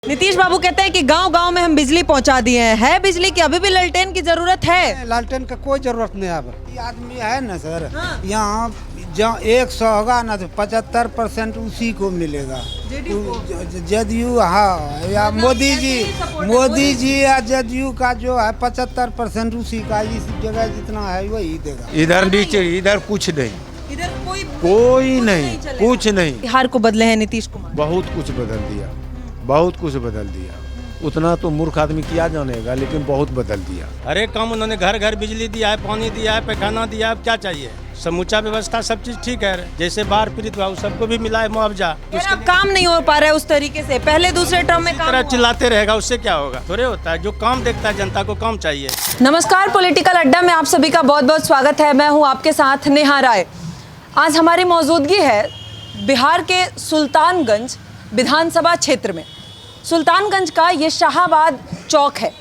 नीतीश बाबू कहते हैं कि गांव-गांव में हम बिजली पहुंचा दिए हैं। है बिजली की अभी भी लालटेन की जरूरत है? लालटेन का कोई जरूरत नहीं अब। ये आदमी है ना सर, हाँ। यहाँ जहाँ 100 होगा ना तो 75% उसी को मिलेगा। जदयू हाँ या मोदी जी या जदयू का जो है 75% उसी का, इस जगह जितना है वही देगा। इधर नीचे इधर कुछ नहीं, इधर कोई नहीं, कुछ नहीं। बिहार को बदले हैं नीतीश कुमार। बहुत कुछ बदल दिया, बहुत कुछ बदल दिया। उतना तो मूर्ख आदमी किया जानेगा, लेकिन बहुत बदल दिया। हर एक काम उन्होंने घर घर बिजली दिया है, पानी दिया है, पैखाना दिया है। अब क्या चाहिए? समूचा व्यवस्था सब चीज ठीक है। जैसे बाढ़ पीड़ित हुआ सबको भी मिला है मुआवजा। अब काम नहीं हो पा रहा है उस तरीके से। पहले दूसरे टर्म में काम हुआ। चिल्लाते रहेगा, उससे क्या होगा? थोड़े होता है। जो काम देखता है जनता को काम चाहिए। नमस्कार, पॉलिटिकल अड्डा में आप सभी का बहुत बहुत स्वागत है। मैं हूँ आपके साथ नेहा राय। आज हमारी मौजूदगी है बिहार के सुल्तानगंज विधानसभा क्षेत्र में। सुल्तानगंज का ये शाहाबाद चौक है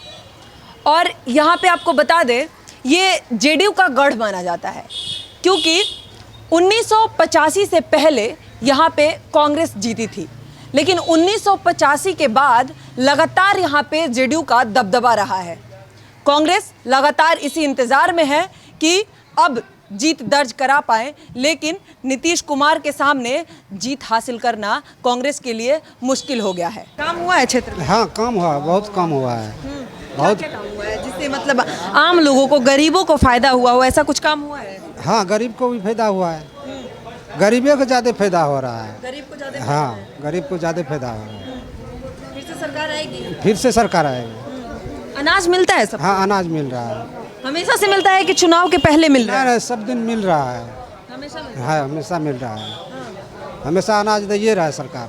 और यहाँ पे आपको बता दें ये जेडीयू का गढ़ माना जाता है, क्योंकि 1985 से पहले यहाँ पे कांग्रेस जीती थी, लेकिन 1985 के बाद लगातार यहाँ पे जेडीयू का दबदबा रहा है। कांग्रेस लगातार इसी इंतज़ार में है कि अब जीत दर्ज करा पाए, लेकिन नीतीश कुमार के सामने जीत हासिल करना कांग्रेस के लिए मुश्किल हो गया है। काम हुआ है क्षेत्र में? हाँ काम हुआ, बहुत काम हुआ है। बहुत क्या काम हुआ है जिससे मतलब आम लोगों को, गरीबों को फायदा हुआ हो? ऐसा कुछ काम हुआ है? हाँ गरीब को भी फायदा हुआ है। गरीबों को ज़्यादा फायदा हो रहा है। गरीब को ज्यादा? हाँ गरीब को ज़्यादा फायदा हो रहा है। फिर से सरकार आएगी? फिर से सरकार आएगी। अनाज मिलता है सब? हाँ अनाज मिल रहा है। हमेशा से मिलता है कि चुनाव के पहले मिल रहा है? नहीं, सब दिन मिल रहा है। हमेशा मिलता हाँ हमेशा मिल रहा है। हमेशा अनाज दे रहा है सरकार।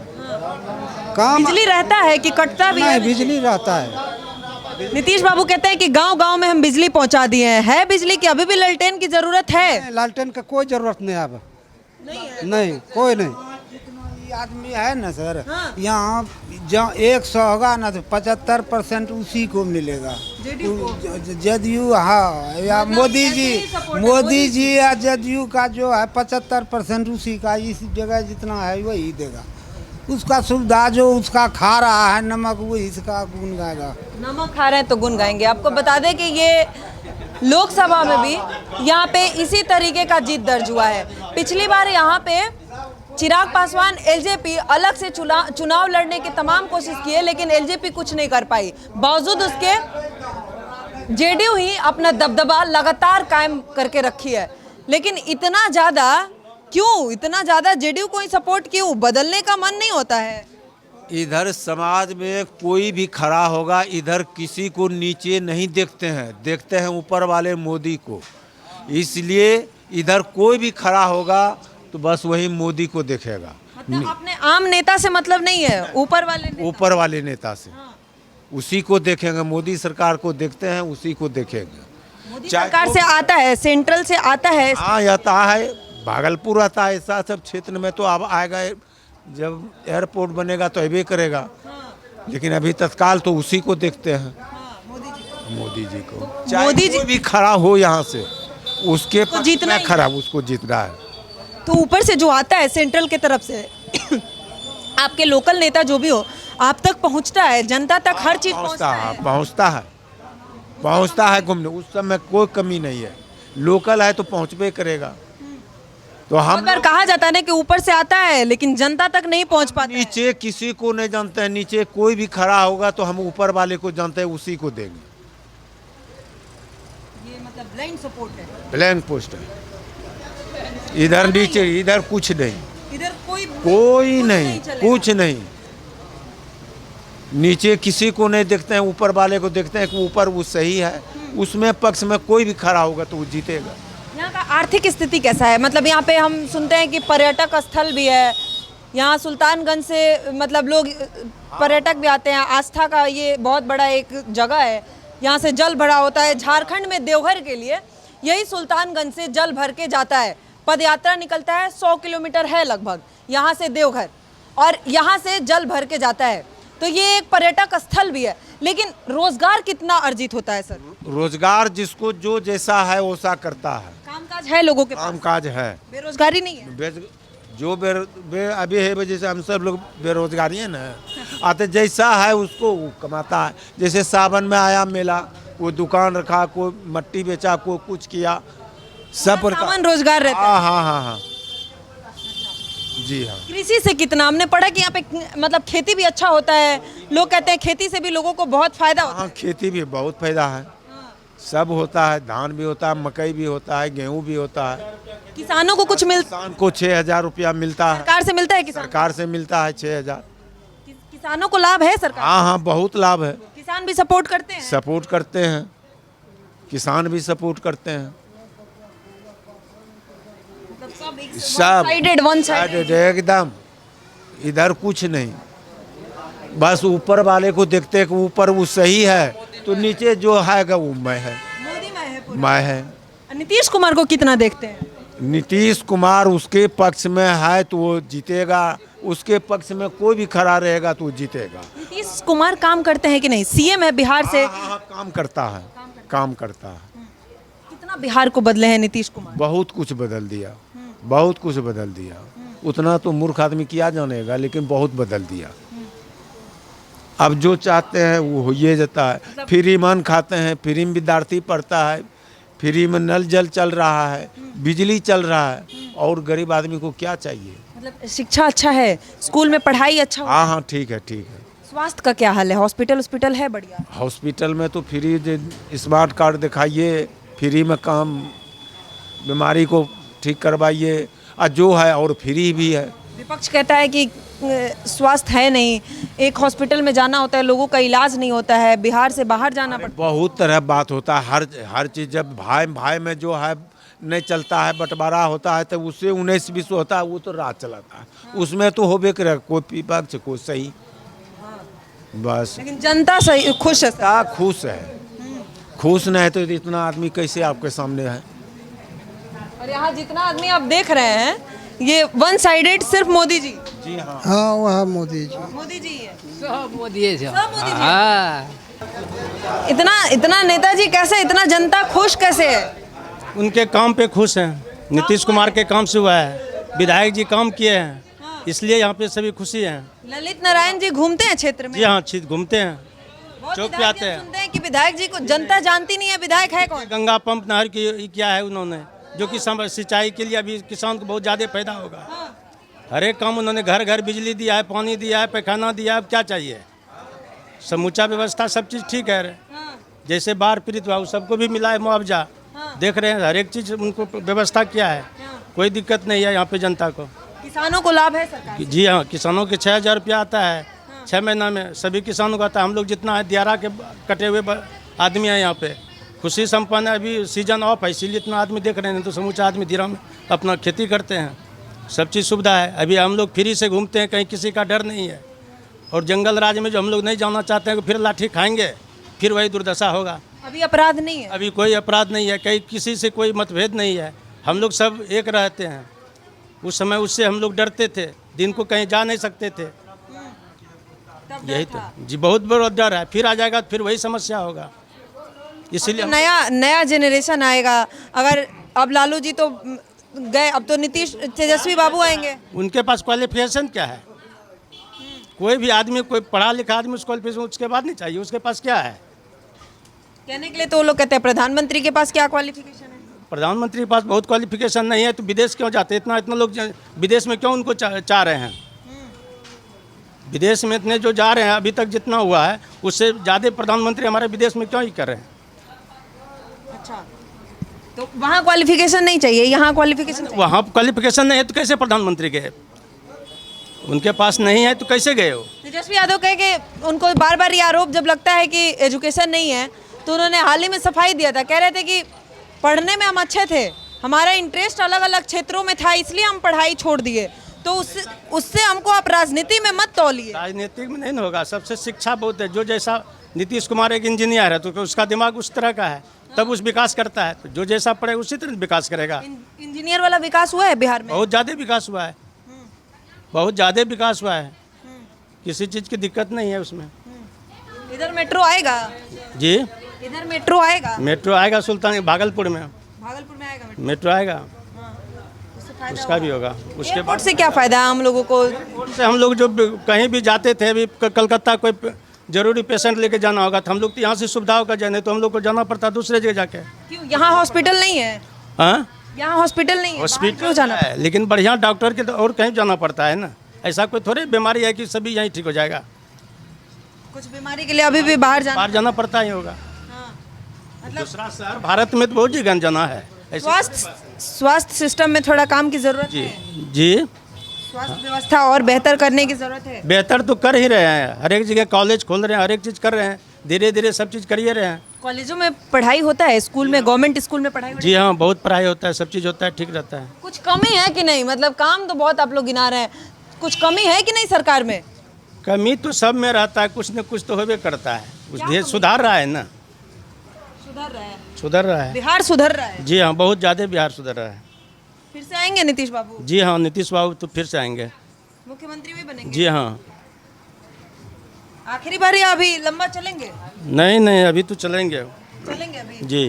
काम बिजली रहता है कि कटता भी नहीं, है? बिजली रहता है। नीतीश बाबू कहते हैं कि गांव-गांव में हम बिजली पहुंचा दिए हैं। है बिजली की अभी भी लालटेन की जरूरत है? लालटेन का कोई जरूरत नहीं अब। नहीं कोई नहीं। ये आदमी है ना सर, यहाँ जहाँ 100 होगा ना तो 75% उसी को मिलेगा। जदयू हाँ या मोदी जी या जदयू का जो है 75% उसी का, इस जगह जितना है वही देगा। उसका सुविधा जो उसका खा रहा है नमक, वो इसका गुन गाएगा। नमक खा रहे हैं तो गुन गाएंगे। आपको बता दें कि ये लोकसभा में भी यहाँ पे इसी तरीके का जीत दर्ज हुआ है। पिछली बार यहाँ पे चिराग पासवान एलजेपी अलग से चुनाव लड़ने की तमाम कोशिश की है, लेकिन एलजेपी कुछ नहीं कर पाई। बावजूद उसके जेडीयू ही अपना दबदबा लगातार कायम करके रखी है। लेकिन इतना ज़्यादा क्यों? इतना ज़्यादा जेडीयू को ही सपोर्ट क्यों? बदलने का मन नहीं होता है? इधर समाज में कोई भी खड़ा होगा, इधर किसी को नीचे नहीं देखते हैं, देखते हैं ऊपर वाले मोदी को। इसलिए इधर कोई भी खड़ा होगा तो बस वही मोदी को देखेगा। मतलब अपने आम नेता से मतलब नहीं है, ऊपर वाले नेता से उसी को देखेंगे। मोदी सरकार को देखते हैं, उसी को देखेंगे। मोदी सरकार से आता है, सेंट्रल से आता है। हाँ आता है, भागलपुर आता है, ऐसा सब क्षेत्र में तो अब आएगा। जब एयरपोर्ट बनेगा तो अभी करेगा, लेकिन अभी तत्काल तो उसी को देखते हैं। मोदी जी को मोदी जी भी खड़ा हो यहाँ से, उसके जीतना खड़ा, उसको जीतना है। तो ऊपर से जो आता है सेंट्रल के तरफ से आपके लोकल नेता जो भी हो, आप तक पहुंचता है, जनता तक हर चीज पहुंचता है घूमने। उस समय कोई कमी नहीं है। लोकल है तो पहुंचबे करेगा। तो हम अगर कहा जाता है ना कि ऊपर से आता है लेकिन जनता तक नहीं पहुंच पाता। नीचे किसी को नहीं जानते हैं। नीचे कोई भी खड़ा होगा तो हम ऊपर वाले को जानते हैं, उसी को देंगे। ये मतलब ब्लाइंड सपोर्ट है, ब्लैंक पोस्ट है। इधर नीचे इधर कुछ नहीं, इधर कोई नहीं, कुछ नहीं। नीचे किसी को नहीं देखते हैं, ऊपर वाले को देखते हैं कि ऊपर वो सही है। उसमें पक्ष में कोई भी खड़ा होगा तो वो जीतेगा। यहाँ का आर्थिक स्थिति कैसा है? मतलब यहाँ पे हम सुनते हैं कि पर्यटक स्थल भी है, यहाँ सुल्तानगंज से मतलब लोग पर्यटक भी आते हैं। आस्था का ये बहुत बड़ा एक जगह है, यहाँ से जल भरा होता है। झारखंड में देवघर के लिए यही सुल्तानगंज से जल भर के जाता है। पद यात्रा निकलता है, 100 किलोमीटर है लगभग यहाँ से देवघर, और यहाँ से जल भर के जाता है। तो ये एक पर्यटक स्थल भी है, लेकिन रोजगार कितना अर्जित होता है सर? रोजगार जिसको जो जैसा है वैसा करता है। कामकाज है लोगों के पास? कामकाज है, बेरोजगारी नहीं है। जो अभी है वजह से हम सब लोग बेरोजगारी है ना, आते जैसा है उसको वो कमाता है। जैसे सावन में आया मेला, कोई दुकान रखा, कोई मट्टी बेचा, कोई कुछ किया, सब प्रकार सामान रोजगार रहता है। हाँ हाँ हाँ हाँ जी हाँ। कृषि से कितना हमने पढ़ा कि यहाँ पे मतलब खेती भी अच्छा होता है, लोग कहते हैं खेती से भी लोगों को बहुत फायदा होता है। हाँ खेती भी बहुत फायदा है, सब होता है, धान भी होता है, मकई भी होता है, गेहूँ भी होता है। किसानों को कुछ मिलता किसान को 6,000 रुपया मिलता है, सरकार से मिलता है किसान सरकार से मिलता है 6,000। किसानों को लाभ है सरकार हाँ हाँ बहुत लाभ है, किसान भी सपोर्ट करते हैं। सपोर्ट करते हैं, किसान भी सपोर्ट करते हैं, सब वन साइडेड एकदम। इधर कुछ नहीं, बस ऊपर वाले को देखते हैं कि ऊपर वो सही है तो नीचे जो है वो मैं है, मोदी में है पूरा। मैं है। नीतीश कुमार को कितना देखते हैं? नीतीश कुमार उसके पक्ष में है तो वो जीतेगा, उसके पक्ष में कोई भी खड़ा रहेगा तो वो जीतेगा। नीतीश कुमार काम करते हैं कि नहीं? सीएम है बिहार से, हाँ, हाँ, काम करता है, काम करता है। कितना बिहार को बदले हैं नीतीश कुमार? बहुत कुछ बदल दिया, बहुत कुछ बदल दिया। उतना तो मूर्ख आदमी क्या जानेगा, लेकिन बहुत बदल दिया। अब जो चाहते हैं वो हो ये जाता है। फ्री मन खाते हैं, फ्री में विद्यार्थी पढ़ता है, फ्री में नल जल चल रहा है, बिजली चल रहा है, और गरीब आदमी को क्या चाहिए? मतलब शिक्षा अच्छा है, स्कूल में पढ़ाई अच्छा हाँ हाँ ठीक है, ठीक है। स्वास्थ्य का क्या हाल है? हॉस्पिटल है बढ़िया? हॉस्पिटल में तो फ्री स्मार्ट कार्ड दिखाइए, फ्री में काम, बीमारी को ठीक करवाइए, और जो है और फ्री भी है। विपक्ष कहता है कि स्वास्थ्य है नहीं, एक हॉस्पिटल में जाना होता है, लोगों का इलाज नहीं होता है, बिहार से बाहर जाना पड़ता बहुत तरह बात होता है, हर चीज़ जब भाई में जो है नहीं चलता है, बंटवारा होता है, तो उससे 19-20 होता है, वो तो राज चलाता है। उसमें तो होबे करे, कोई विपक्ष कोई सही, बस। है। लेकिन जनता सही खुश है। क्या खुश है? खुश नहीं है तो इतना आदमी कैसे आपके सामने है? और यहाँ जितना आदमी आप देख रहे हैं, ये वन साइडेड सिर्फ मोदी जी। जी हाँ, हाँ वह मोदी जी। मोदी जी है। सब मोदी सब मोदी जी। हाँ इतना नेताजी कैसे, इतना जनता खुश कैसे है? उनके काम पे खुश हैं, नीतीश कुमार के काम से हुआ है, विधायक जी काम किए हैं, इसलिए यहाँ पे सभी खुशी हैं। ललित नारायण जी घूमते हैं क्षेत्र में? जी हाँ, छित घूमते हैं, बहुत चौक पे विधायक आते हैं। सुनते हैं कि विधायक जी को जनता जानती नहीं है, विधायक है कौन? गंगा पंप नहर की किया है उन्होंने, जो कि सिंचाई के लिए अभी किसान को बहुत ज़्यादा फायदा होगा। हर एक काम उन्होंने, घर घर बिजली दिया है, पानी दिया है, पैखाना दिया है, अब क्या चाहिए? समूचा व्यवस्था सब चीज़ ठीक है। जैसे बाढ़ पीड़ित हुआ सबको भी मिला है मुआवजा, देख रहे हैं, हर एक चीज़ उनको व्यवस्था किया है, कोई दिक्कत नहीं है यहाँ पे जनता को। किसानों को लाभ है सरकार से? जी हाँ, किसानों के 6,000 रुपया आता है 6 महीना में, सभी किसानों को आता है। हम लोग जितना है दियारा के कटे हुए आदमी हैं यहाँ पे, खुशी संपन्न है। अभी सीजन ऑफ है, इसीलिए इतना आदमी देख रहे हैं, तो समूचा आदमी दियारा में अपना खेती करते हैं, सब चीज़ सुविधा है। अभी हम लोग फ्री से घूमते हैं, कहीं किसी का डर नहीं है। और जंगल राज में जो हम लोग नहीं जाना चाहते हैं, फिर लाठी खाएंगे, फिर वही दुर्दशा होगा। अभी अपराध नहीं है? अभी कोई अपराध नहीं है, कहीं किसी से कोई मतभेद नहीं है, हम लोग सब एक रहते हैं। उस समय उससे हम लोग डरते थे, दिन को कहीं जा नहीं सकते थे, यही तो जी बहुत बड़ा डर है। फिर आ जाएगा, फिर वही समस्या होगा, इसीलिए नया जेनरेशन आएगा। अगर अब लालू जी तो गए, अब तो नीतीश तेजस्वी बाबू आएंगे। उनके पास क्वालिफिकेशन क्या है? कोई भी आदमी, कोई पढ़ा लिखा आदमी उसको क्वालिफिकेशन उसके बाद नहीं चाहिए, उसके पास क्या है? कहने के लिए तो वो लोग कहते हैं प्रधानमंत्री के पास क्या क्वालिफिकेशन है? प्रधानमंत्री के पास बहुत क्वालिफिकेशन नहीं है तो विदेश क्यों जाते? इतना लोग विदेश में क्यों उनको चाह रहे हैं? विदेश में इतने जो जा रहे हैं, अभी तक जितना हुआ है उससे ज़्यादा प्रधानमंत्री हमारे विदेश में क्यों ही कर रहे हैं? अच्छा, तो वहाँ क्वालिफिकेशन नहीं चाहिए, यहाँ क्वालिफिकेशन चाहिए। वहाँ क्वालिफिकेशन नहीं है तो कैसे प्रधानमंत्री गए? उनके पास नहीं है तो कैसे गए हो? तेजस्वी यादव कहे कि उनको बार बार ये आरोप जब लगता है कि एजुकेशन नहीं है, तो उन्होंने हाल ही में सफाई दिया था, कह रहे थे कि पढ़ने में हम अच्छे थे, हमारा इंटरेस्ट अलग अलग क्षेत्रों में था, इसलिए हम पढ़ाई छोड़ दिए। तो उससे हमको आप राजनीति में मत तौलिए। राजनीतिक में नहीं होगा, सबसे शिक्षा बहुत है। जो जैसा नीतीश कुमार एक इंजीनियर है तो उसका दिमाग उस तरह का है, तब उस विकास करता है। तो जो जैसा पढ़े उसी तरह विकास करेगा। इंजीनियर वाला विकास हुआ है बिहार में? बहुत ज़्यादा विकास हुआ है, बहुत ज़्यादा विकास हुआ है, किसी चीज़ की दिक्कत नहीं है उसमें। इधर मेट्रो आएगा जी, इधर मेट्रो आएगा? मेट्रो आएगा सुल्तान भागलपुर में, भागलपुर में आएगा मेट्रो आएगा। उससे उसका भी होगा। उसके एयरपोर्ट से क्या फायदा है हम लोगों को? से हम लोग जो कहीं भी जाते थे, अभी कलकत्ता कोई जरूरी पेशेंट लेके जाना होगा तो हम लोग तो यहाँ से सुविधाओं का जाने, तो हम लोग को जाना पड़ता दूसरे जगह जाके। क्यों, यहाँ हॉस्पिटल नहीं है? हाँ, यहाँ हॉस्पिटल नहीं है, बाहर क्यों हॉस्पिटल जाना? है लेकिन बढ़िया डॉक्टर के तो और कहीं जाना पड़ता है ना। ऐसा कोई थोड़ी बीमारी है कि सभी यहीं ठीक हो जाएगा, कुछ बीमारी के लिए अभी भी बाहर जाना। बाहर जाना पड़ता ही होगा। मतलब दूसरा शहर भारत में तो बहुत जगह जाना है ऐसे। स्वास्थ्य सिस्टम में थोड़ा काम की जरूरत जी है। जी, स्वास्थ्य व्यवस्था और बेहतर करने की जरूरत है। बेहतर तो कर ही रहे हैं, हर एक जगह कॉलेज खोल रहे हैं, हर एक चीज़ कर रहे हैं, धीरे धीरे सब चीज़ कर ही रहे हैं। कॉलेजों में पढ़ाई होता है, स्कूल में, गवर्नमेंट स्कूल में पढ़ाई होती जी हाँ, बहुत पढ़ाई होता है, सब चीज़ होता है, ठीक रहता है। है? कुछ कमी है कि नहीं? मतलब काम तो बहुत आप लोग गिना रहे हैं, कुछ कमी है कि नहीं सरकार में? कमी तो सब में रहता है, कुछ न कुछ तो होबे करता है। कुछ धीरे सुधार रहा है ना, सुधर रहा है, सुधर रहा है। बिहार सुधर रहा है। जी हाँ, बहुत ज़्यादा बिहार सुधर रहा है। फिर से आएंगे नीतीश बाबू? जी हाँ, नीतीश बाबू तो फिर से आएंगे। मुख्यमंत्री भी बनेंगे? जी हाँ। आखिरी बार या अभी लंबा चलेंगे? नहीं नहीं, अभी तो चलेंगे। चलेंगे अभी। जी,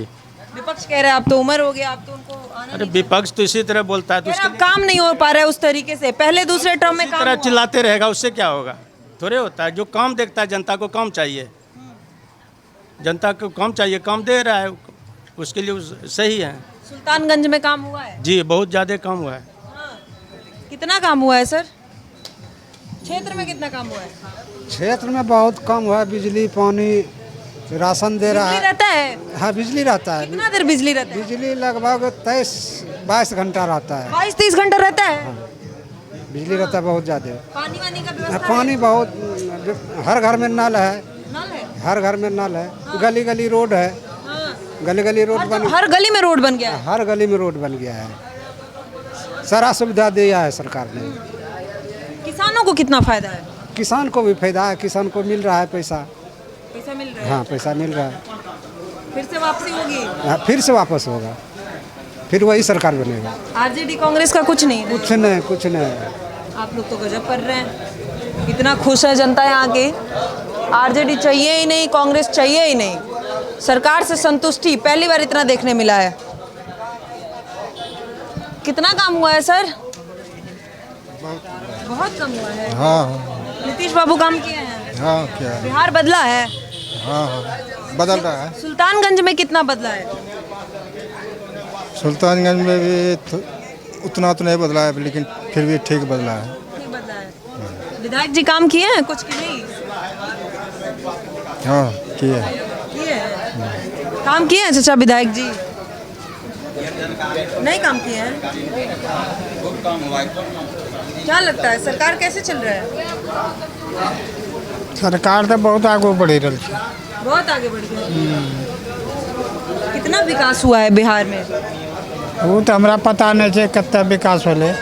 विपक्ष कह रहे हैं आप तो उम्र हो गया, आप तो उनको आना अरे नहीं विपक्ष तो इसी तरह बोलता है, तो चाहिए। उसके अब काम नहीं हो पा रहा है उस तरीके से, पहले दूसरे टर्म में इसी काम तरह हुआ। चिल्लाते रहेगा, उससे क्या होगा? थोड़े होता है, जो काम देखता है, जनता को काम चाहिए, जनता को काम चाहिए, काम दे रहा है, उसके लिए सही है। सुल्तानगंज में काम हुआ है? जी, बहुत ज़्यादा काम हुआ है। कितना काम हुआ है सर? क्षेत्र में कितना काम हुआ है? क्षेत्र में बहुत कम हुआ, बिजली पानी राशन दे रहा बिजली है। रहता है? हाँ, बिजली रहता है। कितना देर बिजली रहता है? बिजली लगभग 23-22 घंटा रहता है। 22-30 घंटा रहता है। बिजली रहता है बहुत ज़्यादा। पानी वानी का व्यवस्था पानी बहुत, हर घर में नल है, नल है? हर घर में नल है। गली गली रोड है, हाँ। गली गली रोड बन, हर गली में रोड बन गया है। हर गली में रोड बन गया है। सारा सुविधा दिया है सरकार ने। किसानों को कितना फायदा है? किसान को भी फायदा है, किसान को मिल रहा है पैसा। पैसा मिल रहा है? हाँ, पैसा मिल रहा है। फिर से वापसी होगी? हाँ, फिर से वापस होगा, फिर वही सरकार बनेगा। आरजेडी कांग्रेस का कुछ नहीं है? कुछ नहीं, कुछ नहीं। आप लोग तो गजब कर रहे हैं, इतना खुश है जनता यहाँ की। आरजेडी चाहिए ही नहीं, कांग्रेस चाहिए ही नहीं, सरकार से संतुष्टि पहली बार इतना देखने मिला है। कितना काम हुआ है सर? बहुत कम हुआ है। हाँ नीतीश बाबू काम किए हैं, हाँ, क्या है? बिहार बदला है। हाँ हाँ, बदल रहा है। सुल्तानगंज में कितना बदला है? सुल्तानगंज में भी उतना तो नहीं बदला है, लेकिन फिर भी ठीक बदला है। नहीं बदला है। विधायक जी काम किए हैं कुछ कि नहीं? हाँ, किए। किए हैं। काम किए हैं चाचा विधायक जी? नहीं काम किए हैं। क्या लगता है सरकार कैसे चल रहा है? सरकार तो बहुत आगे बढ़ी रही है। बहुत आगे बढ़ गया। कितना विकास हुआ है बिहार में? वो तो हमरा पता नहीं है कितना विकास होले।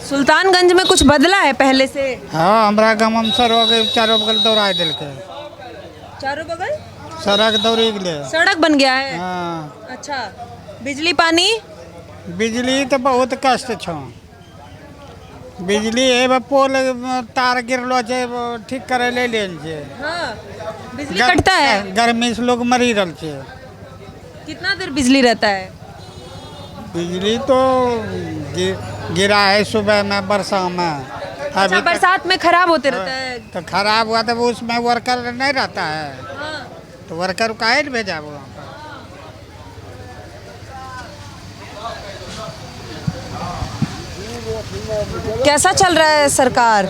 सुल्तानगंज में कुछ बदला है पहले से? हाँ, हमरा गाँव में सर हो गए, चारों बगल दौड़ा दिल के, चारों बगल सड़क दौड़ी गए। सड़क बन गया है? हाँ, अच्छा, बिजली पानी? बिजली तो बहुत कष्ट छो। बिजली है, पोल तार गिरलो छे, ठीक करे ले लेल छे। हाँ, बिजली कटता है? गर्मी से लोग मरी रहे छे। कितना देर बिजली रहता है? बिजली तो गिरा है सुबह में, वर्षा में। अच्छा, अभी बरसात में खराब होते रहता है। तो खराब हुआ तो वो उसमें वर्कर नहीं रहता है, हाँ। तो वर्कर को काहे भेजा वो वहाँ पर? कैसा चल रहा है सरकार?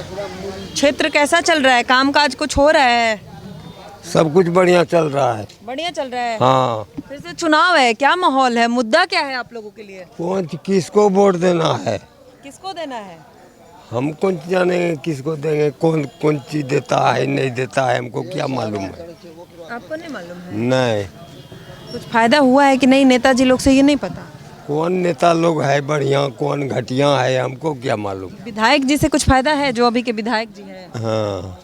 क्षेत्र कैसा चल रहा है? कामकाज कुछ हो रहा है? सब कुछ बढ़िया चल रहा है। बढ़िया चल रहा है। हाँ, फिर से चुनाव है, क्या माहौल है? मुद्दा क्या है आप लोगों के लिए? कौन किसको वोट देना है? किसको देना है? हम कौन जानेंगे किसको देंगे, कौन कौन चीज देता है नहीं देता है, हमको क्या मालूम है? आपको नहीं मालूम है? नहीं, कुछ फायदा हुआ है कि नहीं नेताजी लोग से, ये नहीं पता? कौन नेता लोग है बढ़िया, कौन घटिया है, हमको क्या मालूम? विधायक जी से कुछ फायदा है, जो अभी के विधायक जी हैं? हाँ,